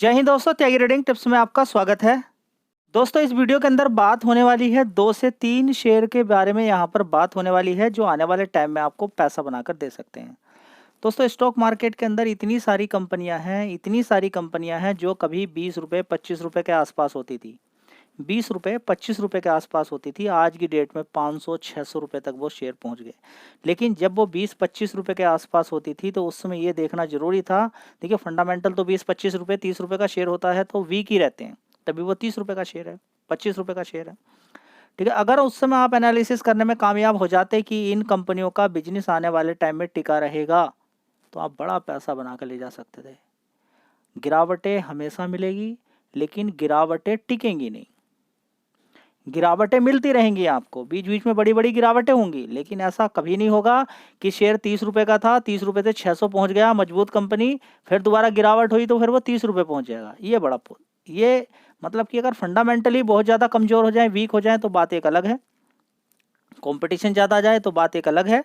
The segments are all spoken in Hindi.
जय हिंद दोस्तों, त्यागी ट्रेडिंग टिप्स में आपका स्वागत है। दोस्तों, इस वीडियो के अंदर बात होने वाली है 2 से 3 शेयर के बारे में। यहाँ पर बात होने वाली है जो आने वाले टाइम में आपको पैसा बनाकर दे सकते हैं। दोस्तों, स्टॉक मार्केट के अंदर इतनी सारी कंपनियां हैं जो कभी 20 रुपये 25 रुपये के आसपास होती थी। 20 रुपये 25 रुपये के आसपास होती थी। आज की डेट में 500-600 रुपये तक वो शेयर पहुंच गए। लेकिन जब वो 20-25 रुपये के आसपास होती थी तो उस समय ये देखना जरूरी था। देखिए, फंडामेंटल तो 20-25 रुपये 30 रुपये का शेयर होता है तो वीक ही रहते हैं, तभी वो 30 रुपये का शेयर है, 25 रुपये का शेयर है। ठीक है, अगर उस समय आप एनालिसिस करने में कामयाब हो जाते कि इन कंपनियों का बिजनेस आने वाले टाइम में टिका रहेगा तो आप बड़ा पैसा बना कर ले जा सकते थे। गिरावटें हमेशा मिलेगी, लेकिन गिरावटें टिकेंगी नहीं। गिरावटें मिलती रहेंगी आपको, बीच बीच में बड़ी बड़ी गिरावटें होंगी, लेकिन ऐसा कभी नहीं होगा कि शेयर 30 रुपये का था, 30 रुपये से 600 पहुंच गया, मजबूत कंपनी, फिर दोबारा गिरावट हुई तो फिर वो 30 रुपये पहुंच जाएगा। ये मतलब कि अगर फंडामेंटली बहुत ज़्यादा कमज़ोर हो जाए, वीक हो जाए तो बात एक अलग है, कंपटीशन ज़्यादा आ जाए तो बात एक अलग है।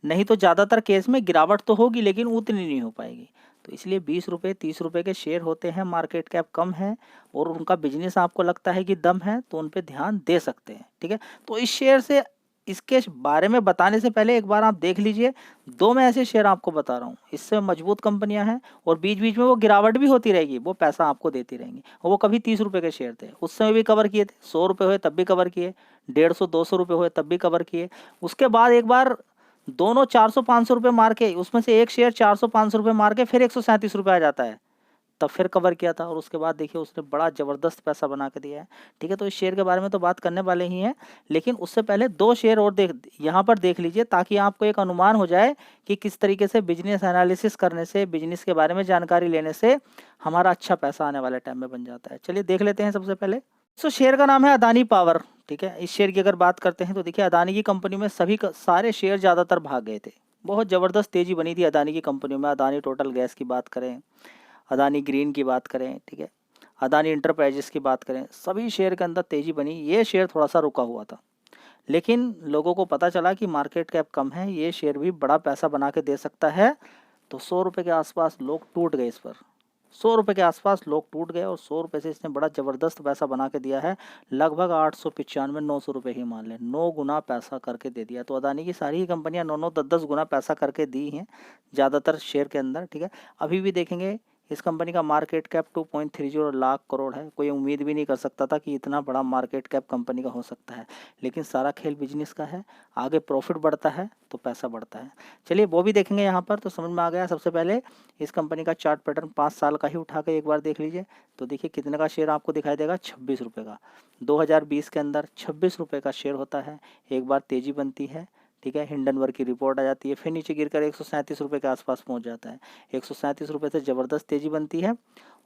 नहीं तो ज़्यादातर केस में गिरावट तो होगी लेकिन उतनी नहीं हो पाएगी। तो इसलिए 20 रुपये 30 रुपये के शेयर होते हैं, मार्केट कैप कम है और उनका बिजनेस आपको लगता है कि दम है तो उन पे ध्यान दे सकते हैं। ठीक है, तो इस शेयर से, इसके बारे में बताने से पहले एक बार आप देख लीजिए। 2 मैं ऐसे शेयर आपको बता रहा हूँ, इससे मजबूत कंपनियां हैं और बीच बीच में वो गिरावट भी होती रहेगी, वो पैसा आपको देती रहेंगी। और वो कभी 30 रुपये के शेयर थे, उस समय भी कवर किए थे, 100 रुपये हुए तब भी कवर किए, 150-200 रुपये हुए तब भी कवर किए। उसके बाद एक बार दोनों 400-500 रुपये मार के, उसमें से एक शेयर 400-500 रुपये मार के फिर 137 रुपये आ जाता है, तब फिर कवर किया था और उसके बाद देखिए उसने बड़ा ज़बरदस्त पैसा बना के दिया है। ठीक है, तो इस शेयर के बारे में तो बात करने वाले ही हैं, लेकिन उससे पहले 2 शेयर और यहाँ पर देख लीजिए ताकि आपको एक अनुमान हो जाए कि किस तरीके से बिजनेस एनालिसिस करने से, बिजनेस के बारे में जानकारी लेने से हमारा अच्छा पैसा आने वाले टाइम में बन जाता है। चलिए देख लेते हैं सबसे पहले। शेयर का नाम है अदानी पावर। ठीक है, इस शेयर की अगर बात करते हैं तो देखिए अदानी की कंपनी में सारे शेयर ज़्यादातर भाग गए थे। बहुत ज़बरदस्त तेज़ी बनी थी अदानी की कंपनियों में। अदानी टोटल गैस की बात करें, अदानी ग्रीन की बात करें, ठीक है, अदानी इंटरप्राइजेस की बात करें, सभी शेयर के अंदर तेज़ी बनी। ये शेयर थोड़ा सा रुका हुआ था, लेकिन लोगों को पता चला कि मार्केट कैप कम है, ये शेयर भी बड़ा पैसा बना के दे सकता है। तो 100 रुपये के आसपास लोग टूट गए इस पर। 100 रुपये के आसपास लोग टूट गए और 100 रुपये से इसने बड़ा ज़बरदस्त पैसा बना के दिया है। लगभग 895-900 रुपये ही मान लें, 9 गुना पैसा करके दे दिया। तो अदानी की सारी ही कंपनियां 9-9 10-10 गुना पैसा करके दी हैं ज़्यादातर शेयर के अंदर। ठीक है, अभी भी देखेंगे इस कंपनी का मार्केट कैप 2.30 लाख करोड़ है। कोई उम्मीद भी नहीं कर सकता था कि इतना बड़ा मार्केट कैप कंपनी का हो सकता है, लेकिन सारा खेल बिजनेस का है। आगे प्रॉफिट बढ़ता है तो पैसा बढ़ता है। चलिए वो भी देखेंगे यहाँ पर, तो समझ में आ गया। सबसे पहले इस कंपनी का चार्ट पैटर्न 5 साल का ही उठा के एक बार देख लीजिए, तो देखिए कितने का शेयर आपको दिखाई देगा, 26 रुपये का। 2020 के अंदर 26 रुपये का शेयर होता है। एक बार तेज़ी बनती है, ठीक है, हिंडनबर्ग की रिपोर्ट आ जाती है, फिर नीचे गिरकर 137 रुपये के आसपास पहुंच जाता है। 137 रुपये से ज़बरदस्त तेज़ी बनती है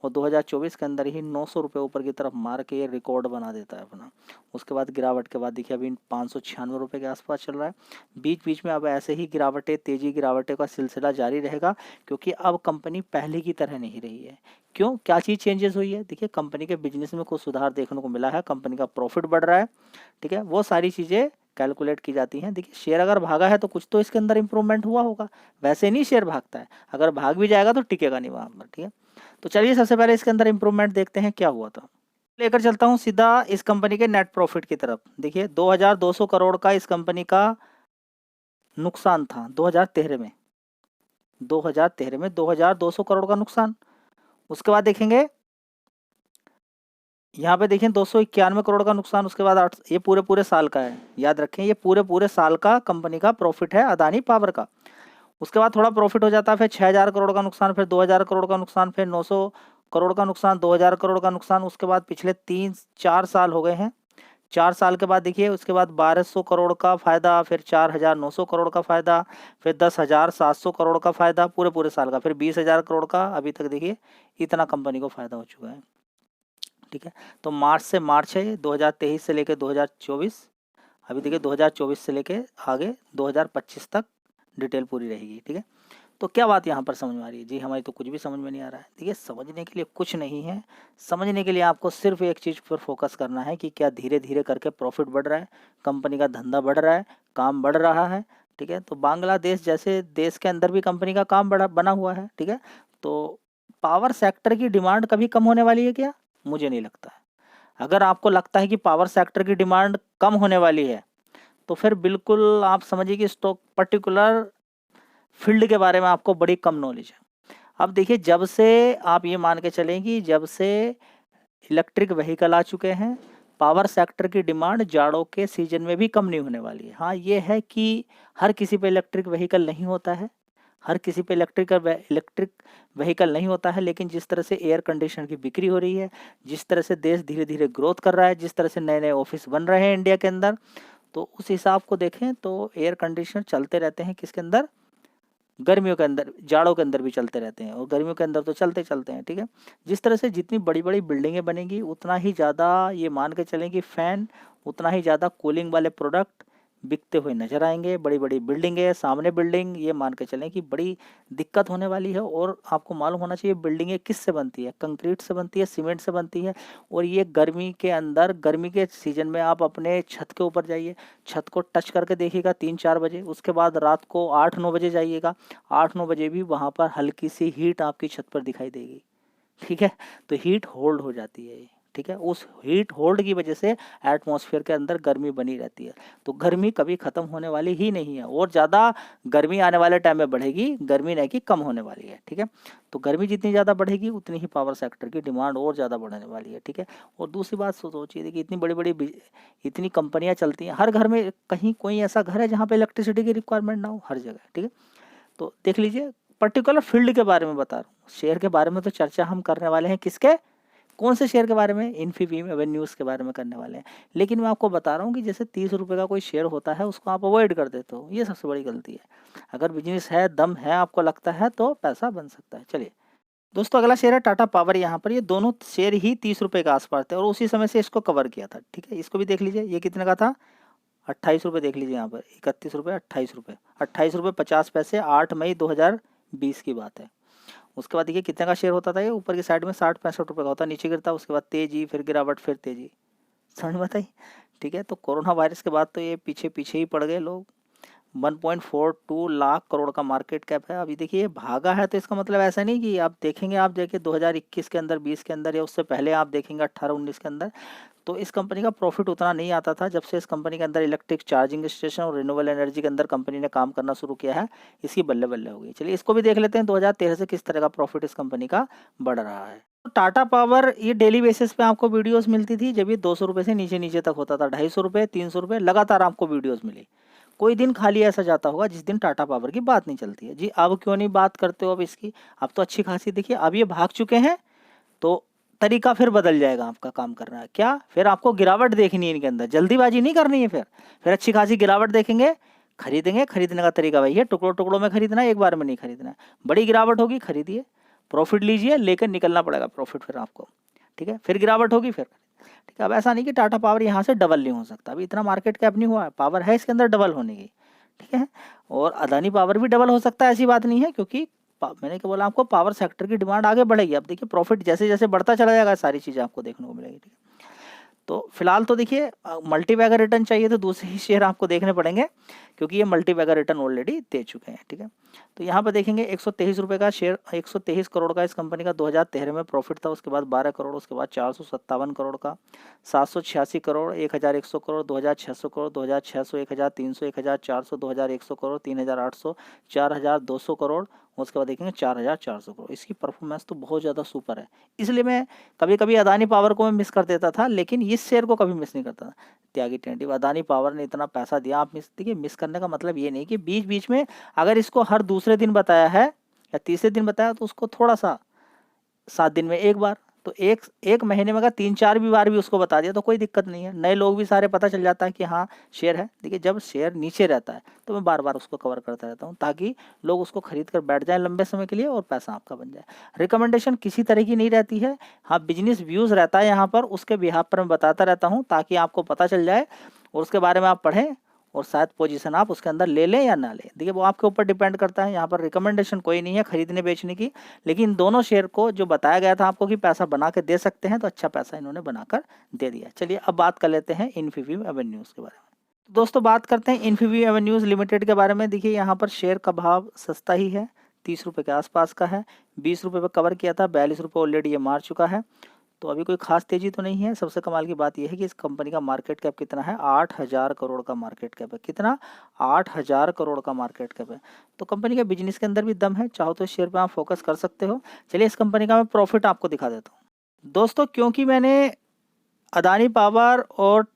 और 2024 के अंदर ही 900 रुपये ऊपर की तरफ मार के ये रिकॉर्ड बना देता है अपना। उसके बाद गिरावट के बाद देखिए अभी 596 रुपये के आसपास चल रहा है। बीच बीच में अब ऐसे ही गिरावटें, तेज़ी गिरावटें का सिलसिला जारी रहेगा, क्योंकि अब कंपनी पहले की तरह नहीं रही है। क्यों, क्या चीज़ चेंजेस हुई है? देखिए कंपनी के बिजनेस में कुछ सुधार देखने को मिला है, कंपनी का प्रॉफिट बढ़ रहा है। ठीक है, वो सारी चीज़ें कैलकुलेट की जाती हैं। देखिए शेयर अगर भागा है तो कुछ तो इसके अंदर इंप्रूवमेंट हुआ होगा, वैसे नहीं शेयर भागता है। अगर भाग भी जाएगा तो टिकेगा नहीं वहाँ पर। ठीक है, तो चलिए सबसे पहले इसके अंदर इंप्रूवमेंट देखते हैं क्या हुआ था। लेकर चलता हूँ सीधा इस कंपनी के नेट प्रॉफिट की तरफ। देखिए 2200 करोड़ का इस कंपनी का नुकसान था 2013 में। 2013 में 2200 करोड़ का नुकसान। उसके बाद देखेंगे यहाँ पे, देखें 291 करोड़ का नुकसान। उसके बाद 8, ये पूरे पूरे साल का है, याद रखें ये पूरे पूरे साल का कंपनी का प्रॉफिट है अदानी पावर का। उसके बाद थोड़ा प्रॉफिट हो जाता है, फिर 6000 करोड़ का नुकसान, फिर 2000 करोड़ का नुकसान, फिर 900 करोड़ का नुकसान, 2000 करोड़ का नुकसान। उसके बाद पिछले 3-4 साल हो गए हैं। 4 साल के बाद देखिए उसके बाद 1200 करोड़ का फ़ायदा, फिर 4900 करोड़ का फ़ायदा, फिर 10,700 करोड़ का फ़ायदा पूरे पूरे साल का, फिर 20,000 करोड़ का। अभी तक देखिए इतना कंपनी को फ़ायदा हो चुका है। ठीक है, तो मार्च से मार्च है ये, 2023 से लेकर 2024। अभी देखिए 2024 से लेके आगे 2025 तक डिटेल पूरी रहेगी। ठीक है, तो क्या बात यहाँ पर समझ में आ रही है? जी हमारी तो कुछ भी समझ में नहीं आ रहा है। देखिए समझने के लिए कुछ नहीं है, समझने के लिए आपको सिर्फ एक चीज़ पर फोकस करना है कि क्या धीरे धीरे करके प्रॉफिट बढ़ रहा है, कंपनी का धंधा बढ़ रहा है, काम बढ़ रहा है। ठीक है, तो बांग्लादेश जैसे देश के अंदर भी कंपनी का काम बना हुआ है। ठीक है, तो पावर सेक्टर की डिमांड कभी कम होने वाली है क्या? मुझे नहीं लगता है। अगर आपको लगता है कि पावर सेक्टर की डिमांड कम होने वाली है तो फिर बिल्कुल आप समझिए कि स्टॉक पर्टिकुलर फील्ड के बारे में आपको बड़ी कम नॉलेज है। अब देखिए, जब से आप ये मान के चलें कि जब से इलेक्ट्रिक व्हीकल आ चुके हैं, पावर सेक्टर की डिमांड जाड़ों के सीजन में भी कम नहीं होने वाली है। हाँ, ये है कि हर किसी पे इलेक्ट्रिक व्हीकल नहीं होता है, हर किसी पे इलेक्ट्रिक व्हीकल नहीं होता है, लेकिन जिस तरह से एयर कंडीशनर की बिक्री हो रही है, जिस तरह से देश धीरे धीरे ग्रोथ कर रहा है, जिस तरह से नए नए ऑफिस बन रहे हैं इंडिया के अंदर, तो उस हिसाब को देखें तो एयर कंडीशनर चलते रहते हैं किसके अंदर, गर्मियों के अंदर, जाड़ों के अंदर भी चलते रहते हैं, और गर्मियों के अंदर तो चलते चलते हैं। ठीक है, जिस तरह से जितनी बड़ी बड़ी बिल्डिंगें बनेंगी उतना ही ज़्यादा ये मान के चलें कि फ़ैन, उतना ही ज़्यादा कूलिंग वाले प्रोडक्ट बिकते हुए नजर आएंगे। बड़ी बड़ी बिल्डिंगें, सामने बिल्डिंग, ये मान के चलें कि बड़ी दिक्कत होने वाली है। और आपको मालूम होना चाहिए बिल्डिंगें किस से बनती है, कंक्रीट से बनती है, सीमेंट से बनती है। और ये गर्मी के अंदर, गर्मी के सीजन में आप अपने छत के ऊपर जाइए, छत को टच करके देखिएगा 3-4 बजे, उसके बाद रात को 8-9 बजे जाइएगा, 8-9 बजे भी वहाँ पर हल्की सी हीट आपकी छत पर दिखाई देगी। ठीक है, तो हीट होल्ड हो जाती है। ठीक है, उस हीट होल्ड की वजह से एटमॉस्फेयर के अंदर गर्मी बनी रहती है। तो गर्मी कभी ख़त्म होने वाली ही नहीं है, और ज़्यादा गर्मी आने वाले टाइम में बढ़ेगी, गर्मी नहीं कि कम होने वाली है। ठीक है, तो गर्मी जितनी ज़्यादा बढ़ेगी उतनी ही पावर सेक्टर की डिमांड और ज़्यादा बढ़ने वाली है। ठीक है, और दूसरी बात सोचिए, देखिए इतनी बड़ी बड़ी इतनी कंपनियाँ चलती हैं, हर घर में कहीं कोई ऐसा घर है जहाँ पे इलेक्ट्रिसिटी की रिक्वायरमेंट ना हो? हर जगह। ठीक है, तो देख लीजिए, पर्टिकुलर फील्ड के बारे में बता रहा हूँ। शेयर के बारे में तो चर्चा हम करने वाले हैं, किसके, कौन से शेयर के बारे में, इन्फीबीम एवेन्यूज़ के बारे में करने वाले हैं। लेकिन मैं आपको बता रहा हूँ कि जैसे 30 रुपये का कोई शेयर होता है, उसको आप अवॉइड कर देते हो, ये सबसे बड़ी गलती है। अगर बिजनेस है, दम है, आपको लगता है, तो पैसा बन सकता है। चलिए दोस्तों, अगला शेयर है टाटा पावर। यहाँ पर ये दोनों शेयर ही 30 रुपये के आसपास थे, और उसी समय से इसको कवर किया था। ठीक है, इसको भी देख लीजिए, ये कितने का था, 28 रुपये। देख लीजिए यहाँ पर 31 रुपये, 28 रुपये, 28 रुपये 50 पैसे, 8 मई 2020 की बात है। उसके बाद देखिए कितने का शेयर होता था, ये ऊपर की साइड में 60-65 रुपये का होता, नीचे गिरता, उसके बाद तेजी, फिर गिरावट, फिर तेजी। समझ में आई? ठीक है, तो कोरोना वायरस के बाद तो ये पीछे पीछे ही पड़ गए लोग। 1.42 लाख करोड़ का मार्केट कैप है। अभी देखिए भागा है, तो इसका मतलब ऐसा नहीं कि आप देखेंगे, आप देखिए 2021 के अंदर, 20 के अंदर, या उससे पहले आप देखेंगे 18-19 के अंदर, तो इस कंपनी का प्रॉफिट उतना नहीं आता था। जब से इस कंपनी के अंदर इलेक्ट्रिक चार्जिंग स्टेशन और रिन्यूएबल एनर्जी के अंदर कंपनी ने काम करना शुरू किया है, इसकी बल्ले बल्ले हो गई। चलिए इसको भी देख लेते हैं 2013 से किस तरह का प्रॉफिट इस कंपनी का बढ़ रहा है। तो टाटा पावर, ये डेली बेसिस पे आपको वीडियोस मिलती थी, जब ये 200 रुपये से नीचे नीचे तक होता था, 250 रुपये, 300 रुपये, लगातार आपको वीडियोस मिली। कोई दिन खाली ऐसा जाता होगा जिस दिन टाटा पावर की बात नहीं चलती है। जी अब क्यों नहीं बात करते हो अब इसकी? अब तो अच्छी खासी देखिए, अब ये भाग चुके हैं, तो तरीका फिर बदल जाएगा आपका काम करना है। क्या? फिर आपको गिरावट देखनी है इनके अंदर, जल्दीबाजी नहीं करनी है। फिर अच्छी खासी गिरावट देखेंगे, खरीदेंगे। खरीदने का तरीका वही है, टुकड़ों टुकड़ों में खरीदना है, एक बार में नहीं खरीदना है। बड़ी गिरावट होगी, खरीदिए, प्रॉफिट लीजिए, लेकर निकलना पड़ेगा प्रॉफिट फिर आपको। ठीक है, फिर गिरावट होगी, फिर ठीक है। अब ऐसा नहीं कि टाटा पावर यहाँ से डबल नहीं हो सकता, अभी इतना मार्केट कैप नहीं हुआ है, पावर है इसके अंदर डबल होने की। ठीक है, और अदानी पावर भी डबल हो सकता है, ऐसी बात नहीं है, क्योंकि मैंने क्या बोला आपको, पावर सेक्टर की डिमांड आगे बढ़ेगी। अब देखिए प्रॉफिट जैसे जैसे बढ़ता चला जाएगा, सारी चीज़ें आपको देखने को मिलेगी। ठीक है, तो फिलहाल तो देखिए मल्टी बैगर रिटर्न चाहिए तो दूसरे ही शेयर आपको देखने पड़ेंगे, क्योंकि ये मल्टी बैगर रिटर्न ऑलरेडी दे चुके हैं। ठीक है, तो यहाँ पर देखेंगे 123 रुपये का शेयर, 123 करोड़ का इस कंपनी का 2013 में प्रॉफिट था, उसके बाद 12 करोड़, उसके बाद 457 करोड़ का, 786 करोड़, 1100 करोड़, 2600 करोड़, 2600, 1300, 1400, 2100 करोड़, 3800, 4200 करोड़, उसके बाद देखेंगे 4400 करोड़। इसकी परफॉर्मेंस तो बहुत ज़्यादा सुपर है, इसलिए मैं कभी कभी अदानी पावर को मैं मिस कर देता था, लेकिन इस शेयर को कभी मिस नहीं करता था। त्यागी टेंटी, अदानी पावर ने इतना पैसा दिया, आप मिस, देखिए मिस करने का मतलब ये नहीं कि बीच बीच में अगर इसको हर दूसरे दिन बताया है या तीसरे दिन बताया, तो उसको थोड़ा सा 7 दिन में एक बार, तो एक महीने में अगर 3-4 भी बार भी उसको बता दिया तो कोई दिक्कत नहीं है, नए लोग भी सारे पता चल जाता है कि हाँ शेयर है। देखिए जब शेयर नीचे रहता है तो मैं बार बार उसको कवर करता रहता हूँ, ताकि लोग उसको खरीद कर बैठ जाएं लंबे समय के लिए और पैसा आपका बन जाए। रिकमेंडेशन किसी तरह की नहीं रहती है, हाँ बिजनेस व्यूज़ रहता है यहाँ पर, उसके बिहाफ पर मैं बताता रहता हूँ, ताकि आपको पता चल जाए और उसके बारे में आप पढ़ें, और शायद पोजीशन आप उसके अंदर ले लें या ना लें। देखिए वो आपके ऊपर डिपेंड करता है, यहाँ पर रिकमेंडेशन कोई नहीं है खरीदने बेचने की। लेकिन दोनों शेयर को जो बताया गया था आपको कि पैसा बना के दे सकते हैं, तो अच्छा पैसा इन्होंने बनाकर दे दिया। चलिए अब बात कर लेते हैं इन्फीबीम एवेन्यूज़ के बारे में। दोस्तों बात करते हैं इन्फीबीम एवेन्यूज़ लिमिटेड के बारे में। देखिए यहाँ पर शेयर का भाव सस्ता ही है, ₹30 के आसपास का है। ₹20 पे कवर किया था, ₹42 ऑलरेडी ये मार चुका है। तो अभी कोई खास तेजी तो नहीं है। सबसे कमाल की बात यह है कि इस कंपनी का मार्केट कैप कितना है, 8,000 करोड़ का मार्केट कैप है। कितना? 8,000 करोड़ का मार्केट कैप है। तो कंपनी के बिजनेस के अंदर भी दम है, चाहो तो इस शेयर पे आप फोकस कर सकते हो। चलिए इस कंपनी का मैं प्रॉफिट आपको दिखा देता हूँ। दोस्तों क्योंकि मैंने अदानी पावर और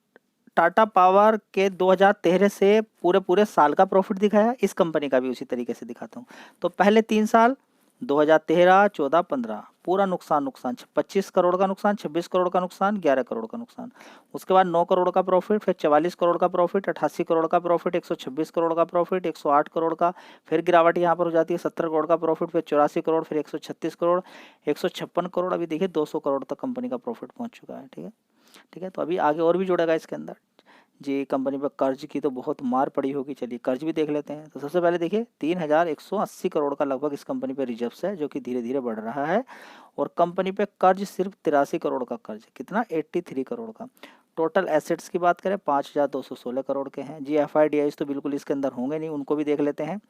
टाटा पावर के 2013 से पूरे साल का प्रॉफिट दिखाया, इस कंपनी का भी उसी तरीके से दिखाता हूँ। तो पहले 3 साल 2013, 14, 15 पूरा नुकसान 25 करोड़ का नुकसान, 26 करोड़ का नुकसान, 11 करोड़ का नुकसान। उसके बाद 9 करोड़ का प्रॉफिट, फिर 44 करोड़ का प्रॉफिट, 88 करोड़ का प्रॉफिट, 126 करोड़ का प्रॉफिट, 108 करोड़ का, फिर गिरावट यहाँ पर हो जाती है 70 करोड़ का प्रॉफिट, फिर 84 करोड़, फिर 136 करोड़, 156 करोड़, अभी देखिए 200 करोड़ तक कंपनी का प्रॉफिट पहुँच चुका है। ठीक है, तो अभी आगे और भी जुड़ेगा इसके अंदर। जी कंपनी पर कर्ज की तो बहुत मार पड़ी होगी। चलिए कर्ज भी देख लेते हैं। तो सबसे पहले देखिए 3,180 करोड़ का लगभग इस कंपनी पे रिजर्व्स है, जो कि धीरे धीरे बढ़ रहा है। और कंपनी पे कर्ज सिर्फ 83 करोड़ का कर्ज है। कितना? 83 करोड़ का। टोटल एसेट्स की बात करें 5,216 करोड़ के हैं। जी FIDIs तो बिल्कुल इसके अंदर होंगे नहीं, उनको भी देख लेते हैं।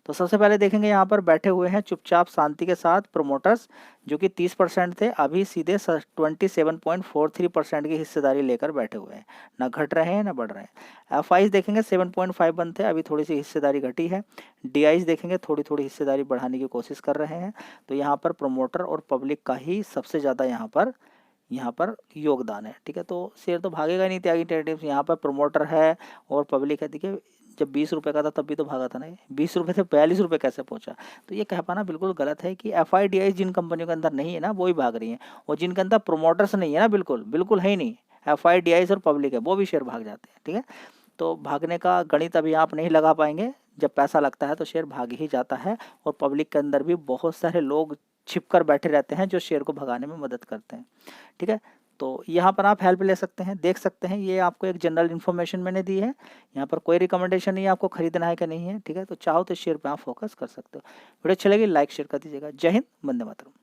तो सबसे पहले देखेंगे यहाँ पर बैठे हुए हैं चुपचाप शांति के साथ प्रमोटर्स, जो कि 30% थे, अभी सीधे 27.43% की हिस्सेदारी लेकर बैठे हुए हैं। ना घट रहे हैं ना बढ़ रहे हैं। FIs देखेंगे 7.51 थे, अभी थोड़ी सी हिस्सेदारी घटी है। DIs देखेंगे थोड़ी थोड़ी हिस्सेदारी बढ़ाने की कोशिश कर रहे हैं। तो यहाँ पर प्रमोटर और पब्लिक का ही सबसे ज़्यादा यहाँ पर योगदान है। ठीक है, तो शेयर तो भागेगा नहीं त्यागी ट्रेडर्स। यहाँ पर प्रमोटर है और पब्लिक है। देखिए जब 20 रुपये का था तब भी तो भागा था ना, 20 रुपये से 42 रुपये कैसे पहुंचा? तो ये कह पाना बिल्कुल गलत है कि FIDIs जिन कंपनियों के अंदर नहीं है ना वो ही भाग रही हैं, और जिनके अंदर प्रोमोटर्स नहीं है ना, बिल्कुल है ही नहीं, FIDIs और पब्लिक है, वो भी शेयर भाग जाते हैं। ठीक है, तो भागने का गणित अभी आप नहीं लगा पाएंगे। जब पैसा लगता है तो शेयर भाग ही जाता है। और पब्लिक के अंदर भी बहुत सारे लोग छिप कर बैठे रहते हैं जो शेयर को भगाने में मदद करते हैं। ठीक है, तो यहाँ पर आप हेल्प ले सकते हैं, देख सकते हैं। ये आपको एक जनरल इन्फॉर्मेशन मैंने दी है। यहाँ पर कोई रिकमेंडेशन नहीं है आपको खरीदना है कि नहीं है। ठीक है, तो चाहो तो शेयर पे आप फोकस कर सकते हो। वीडियो अच्छी लगी लाइक शेयर कर दीजिएगा। जय हिंद, वंदे मातरम।